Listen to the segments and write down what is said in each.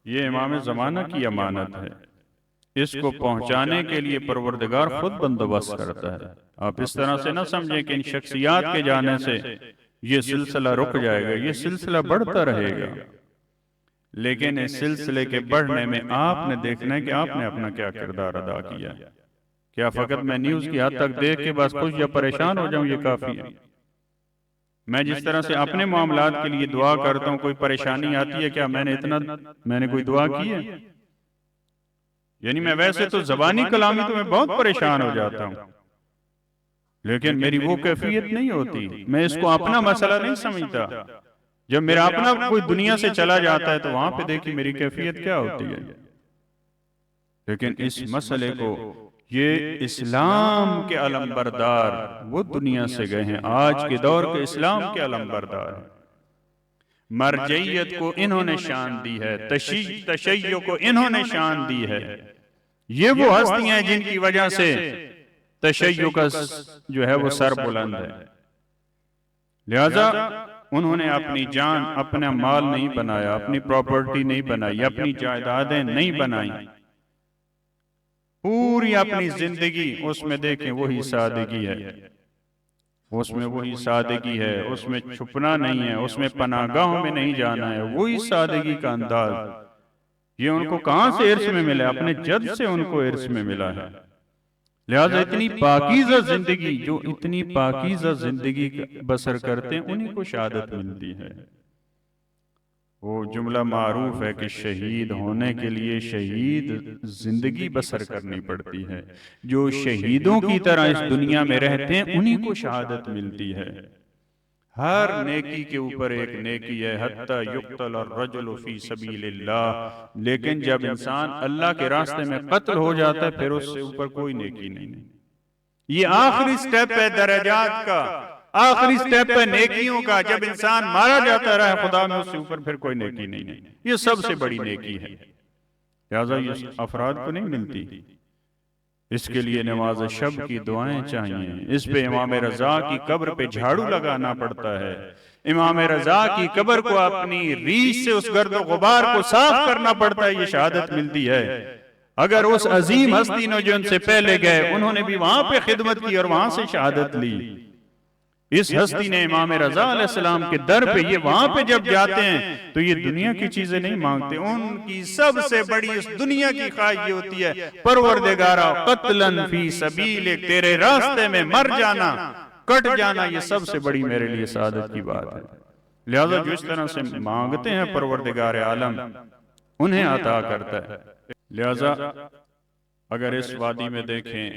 یہ امام زمانہ کی امانت ہے، اس کو پہنچانے کے لیے پروردگار خود بندوبست کرتا ہے۔ آپ اس طرح سے نہ سمجھیں کہ ان شخصیات کے جانے سے یہ سلسلہ رک جائے گا، یہ سلسلہ بڑھتا رہے گا، لیکن اس سلسلے کے بڑھنے میں آپ نے دیکھنا ہے کہ آپ نے اپنا کیا کردار ادا کیا۔ کیا فقط میں نیوز کی حد تک دیکھ کے بس خوش یا پریشان ہو جاؤں، یہ کافی ہے؟ میں جس طرح سے اپنے معاملات کے لیے دعا کرتا ہوں، کوئی پریشانی آتی ہے کیا میں نے کوئی دعا کی ہے؟ یعنی میں ویسے تو زبانی کلامی تو میں بہت پریشان ہو جاتا ہوں، لیکن میری وہ کیفیت نہیں ہوتی، میں اس کو اپنا مسئلہ نہیں سمجھتا۔ جب میرا اپنا کوئی دنیا سے چلا جاتا ہے تو وہاں پہ دیکھی میری کیفیت کیا ہوتی ہے۔ لیکن اس مسئلے کو یہ اسلام کے علم بردار وہ دنیا سے گئے ہیں، آج کے دور کے اسلام کے علم بردار ہیں۔ مرجعیت کو انہوں نے شان دی ہے، تشیع کو انہوں نے شان دی ہے۔ یہ وہ ہستیاں ہیں جن کی وجہ سے تشیع کا جو ہے وہ سر بلند ہے۔ لہذا انہوں نے اپنی جان، اپنا مال نہیں بنایا، اپنی پراپرٹی نہیں بنائی، اپنی جائیدادیں نہیں بنائی، پوری اپنی زندگی اس میں دیکھیں وہی سادگی ہے، اس میں وہی سادگی ہے، اس میں چھپنا نہیں ہے، اس میں پناہ گاہوں میں نہیں جانا ہے، وہی سادگی کا انداز۔ یہ ان کو کہاں سے عرص میں ملا؟ اپنے جد سے ان کو عرص میں ملا ہے۔ لہذا اتنی پاکیزہ زندگی، جو اتنی پاکیزہ زندگی بسر کرتے ہیں انہی کو شہادت ملتی ہے۔ وہ جملہ معروف ہے کہ شہید ہونے کے لیے شہید زندگی بسر کرنی پڑتی ہے، جو شہیدوں کی طرح اس دنیا میں رہتے ہیں انہی کو شہادت ملتی ہے۔ ہر نیکی کے اوپر ایک نیکی ہے، حتی یقتل الرجل فی سبیل اللہ، لیکن جب انسان اللہ کے راستے میں قتل ہو جاتا ہے پھر اس سے اوپر کوئی نیکی نہیں۔ یہ آخری سٹیپ ہے درجات کا، آخری سٹیپ ہے نیکیوں کا۔ جب انسان مارا جاتا رہا خدا میں، اس سے اوپر پھر کوئی نیکی نہیں ہے۔ یہ سب سے بڑی نیکی ہے، لہذا یہ افراد کو نہیں ملتی۔ اس کے لیے نماز شب کی دعائیں چاہیے، اس پہ امام رضا کی قبر پہ جھاڑو لگانا پڑتا ہے، امام رضا کی قبر کو اپنی ریش سے اس گرد و غبار کو صاف کرنا پڑتا ہے، یہ شہادت ملتی ہے۔ اگر اس عظیم ہستی نے جو ان سے پہلے گئے انہوں نے بھی وہاں پہ خدمت کی اور وہاں سے شہادت لی، اس ہستی نے امام رضا علیہ السلام کے در پہ، یہ وہاں پہ جب جاتے ہیں تو یہ دنیا کی چیزیں نہیں مانگتے، ان کی سب سے بڑی اس دنیا کی خواہش یہ ہوتی ہے پروردگارا قتلاً فی سبیلک، تیرے راستے میں مر جانا، کٹ جانا، یہ سب سے بڑی میرے لیے سعادت کی بات ہے۔ لہذا جو اس طرح سے مانگتے ہیں پروردگار عالم انہیں عطا کرتا ہے۔ لہذا اگر اس وادی میں دیکھیں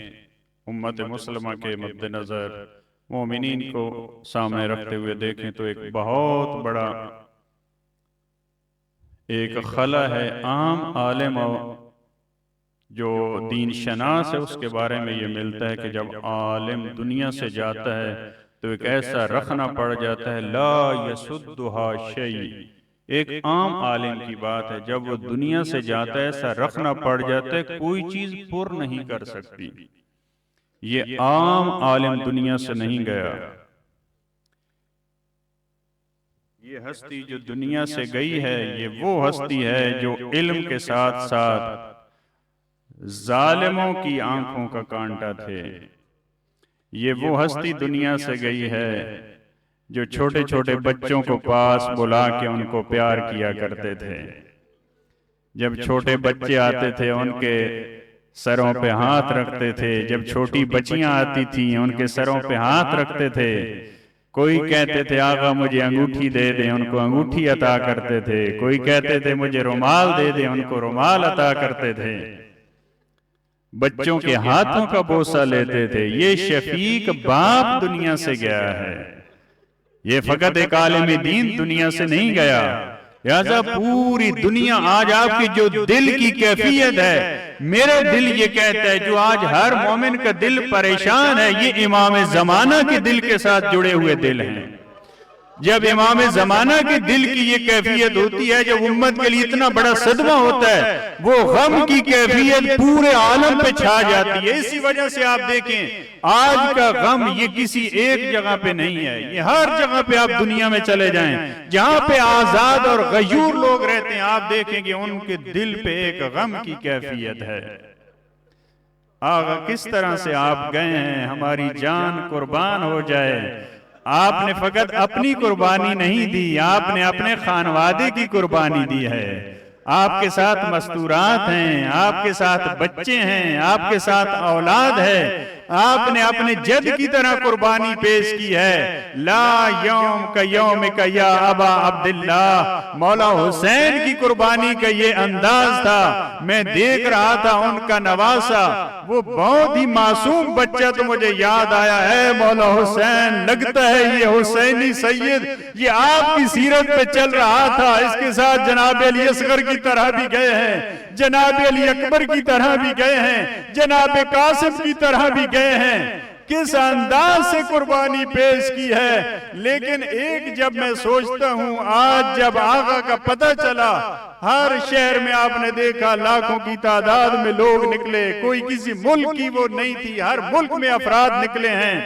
امت مسلمہ کے مد نظر مومنین کو سامنے رکھتے ہوئے دیکھیں تو ایک بہت بڑا ایک خلا ہے۔ عام عالم جو دین شناس ہے اس کے بارے میں یہ ملتا ہے کہ جب عالم دنیا سے جاتا ہے تو ایک ایسا رکھنا پڑ جاتا ہے لا یسدھا شیء۔ ایک عام عالم کی بات ہے، جب وہ دنیا سے جاتا ہے ایسا رکھنا پڑ جاتا ہے کوئی چیز پر نہیں کر سکتی۔ یہ عام عالم دنیا سے نہیں گیا، یہ ہستی جو دنیا سے گئی ہے یہ وہ ہستی ہے جو علم کے ساتھ ساتھ ظالموں کی آنکھوں کا کانٹا تھے۔ یہ وہ ہستی دنیا سے گئی ہے جو چھوٹے چھوٹے بچوں کو پاس بلا کے ان کو پیار کیا کرتے تھے۔ جب چھوٹے بچے آتے تھے ان کے سروں پہ ہاتھ رکھتے تھے، جب چھوٹی بچیاں آتی تھیں ان کے سروں پہ ہاتھ رکھتے تھے۔ کوئی کہتے تھے آقا مجھے انگوٹھی دے دیں، ان کو انگوٹھی عطا کرتے تھے۔ کوئی کہتے تھے مجھے رومال دے دیں، ان کو رومال عطا کرتے تھے۔ بچوں کے ہاتھوں کا بوسہ لیتے تھے۔ یہ شفیق باپ دنیا سے گیا ہے، یہ فقط ایک عالم دین دنیا سے نہیں گیا۔ لہذا پوری دنیا آج آپ کی جو دل کی کیفیت ہے، میرے دل یہ کہتا ہے جو آج ہر مومن کا دل پریشان ہے یہ امام زمانہ کے دل کے ساتھ جڑے ہوئے دل ہیں۔ جب امام زمانہ کے دل کی یہ کیفیت ہوتی ہے، جب امت کے لیے اتنا بڑا صدمہ ہوتا ہے، وہ غم کی کیفیت پورے عالم پہ چھا جاتی ہے۔ اسی وجہ سے آپ دیکھیں آج کا غم یہ کسی ایک جگہ پہ نہیں ہے، یہ ہر جگہ پہ آپ دنیا میں چلے جائیں، جہاں پہ آزاد اور غیور لوگ رہتے ہیں، آپ دیکھیں کہ ان کے دل پہ ایک غم کی کیفیت ہے۔ آغا کس طرح سے آپ گئے ہیں، ہماری جان قربان ہو جائے۔ آپ نے فقط اپنی قربانی نہیں دی، آپ نے اپنے خانوادے کی قربانی دی ہے۔ آپ کے ساتھ مستورات ہیں، آپ کے ساتھ بچے ہیں، آپ کے ساتھ اولاد ہے، آپ نے اپنے جد کی طرح قربانی پیش کی ہے۔ لا یوم کا یوم کا یا ابا عبداللہ، مولا حسین کی قربانی کا یہ انداز تھا۔ میں دیکھ رہا تھا ان کا نواسا، وہ بہت ہی معصوم بچہ، تو مجھے یاد آیا ہے مولا حسین، لگتا ہے یہ حسینی سید یہ آپ کی سیرت پہ چل رہا تھا۔ اس کے ساتھ جناب علی اصغر کی طرح بھی گئے ہیں، جناب علی اکبر کی طرح بھی گئے ہیں، جناب قاسم کی طرح بھی گئے ہیں۔ کس انداز سے قربانی پیش کی ہے۔ لیکن ایک جب میں سوچتا ہوں، آج جب آقا کا پتہ چلا، ہر شہر میں آپ نے دیکھا لاکھوں کی تعداد میں لوگ نکلے، کوئی کسی ملک کی وہ نہیں تھی، ہر ملک میں افراد نکلے ہیں۔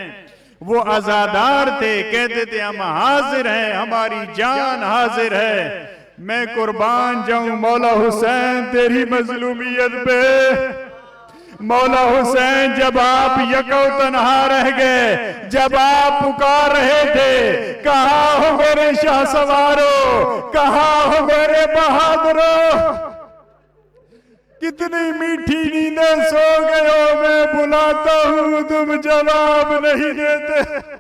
وہ عزادار تھے، کہتے تھے ہم حاضر ہیں، ہماری جان حاضر ہے، میں قربان جاؤں مولا حسین تیری مظلومیت پہ۔ مولا حسین جب آپ یکو تنہا رہ گئے، جب آپ پکار رہے تھے، کہاں ہو میرے شاہ سوارو، کہاں ہو میرے بہادرو، کتنی میٹھی نیندیں سو گئے ہو، میں بلاتا ہوں تم جواب نہیں دیتے۔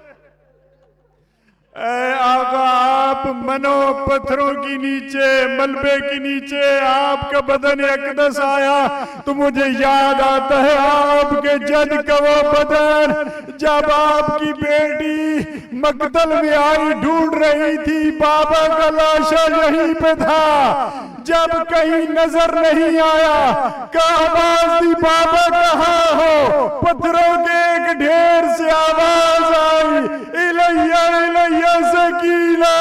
اے آقا آپ منو پتھروں کی نیچے، ملبے کی نیچے آپ کا بدن اقدس آیا تو مجھے یاد آتا ہے آپ کے جد کا وہ بدن جب آپ کی بیٹی مقتل میں آئی، ڈھونڈ رہی تھی، بابا کا لاشا یہیں پہ تھا، جب کہیں نظر نہیں آیا کہ آواز دی بابا کہاں ہو، پتھروں کے ایک ڈھیر سے آواز آئی، الیہ الیہ سکینہ